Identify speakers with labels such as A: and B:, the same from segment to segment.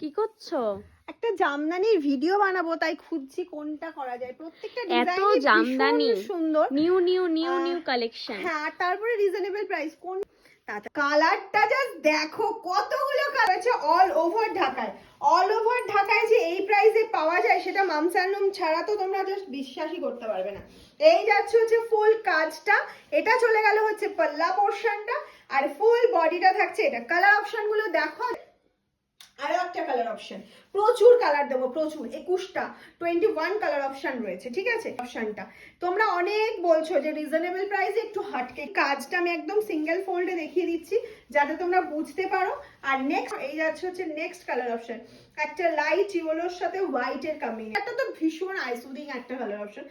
A: কি করছো?
B: একটা জামদানির ভিডিও বানাবো, তাই খুঁজছি কোনটা করা যায়। প্রত্যেকটা
A: এত
B: ডিজাইনই
A: জামদানি,
B: ভীষণ সুন্দর,
A: নিউ কালেকশন।
B: হ্যাঁ, আর তারপরে রিজনেবল প্রাইস। কোন কালারটা জাস্ট দেখো, কতগুলো কালার আছে অল ওভার ঢাকায়। অল ওভার ঢাকায় যে এই প্রাইসে পাওয়া যায় সেটা মামসানুম ছাড়া তো তোমরা জাস্ট বিশ্বাসই করতে পারবে না। এই যাচ্ছে হচ্ছে ফুল কাজটা, এটা চলে গেল হচ্ছে পাল্লা পোর্শনটা, আর ফুল বডিটা থাকছে এটা। কালার অপশন গুলো দেখো, আরো একটা কালার অপশন, প্রচুর কালার দেবো, প্রচুর 21টা 21 কালার অপশন রয়েছে, ঠিক আছে। অপশনটা তোমরা অনেক বলছো যে রিজনেবল প্রাইসে একটু হাটকে, কাজটা আমি একদম সিঙ্গেল ফোল্ডে দেখিয়ে দিচ্ছি যাতে তোমরা বুঝতে পারো। আর নেক্সট এই যাচ্ছে হচ্ছে নেক্সট কালার অপশন, একটা লাইট ইয়েলোর সাথে হোয়াইটের কম্বিনেশন। এটা তো ভীষণ আইসুদিং একটা কালার অপশন,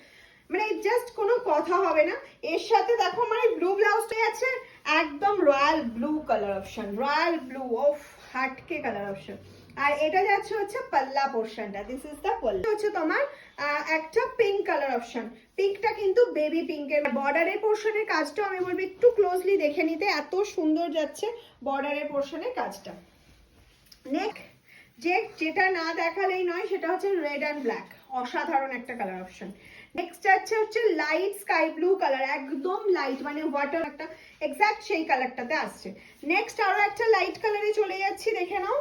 B: মানে জাস্ট কোনো কথা হবে না। এর সাথে দেখো মানে ব্লু ব্লাউজটাই আছে, একদম royal blue colour option, royal blue off হাটকে কালার অপশন। আর এটা যাচ্ছে হচ্ছে পাল্লা পোর্শনটা, দিস ইজ দ্য পাল্লা। হচ্ছে তোমার একটা পিঙ্ক কালার অপশন, পিঙ্কটা কিন্তু বেবি পিঙ্কের। বর্ডারের পোর্শনের কাজটাও আমি বলবো একটু ক্লোজলি দেখে নিতে, এত সুন্দর যাচ্ছে বর্ডারের পোর্শনের কাজটা। নেক্সট যেটা না দেখালেই নয় সেটা হচ্ছে রেড অ্যান্ড ব্ল্যাক, অসাধারণ একটা কালার অপশন। নেক্সট হচ্ছে লাইট স্কাই ব্লু কালার, একদম লাইট মানে ওয়াটার একটা এক্সাক্ট সেই কালারটাতে আসছে। নেক্সট আরো একটা লাইট কালারে চলে যাচ্ছি, দেখে নাও।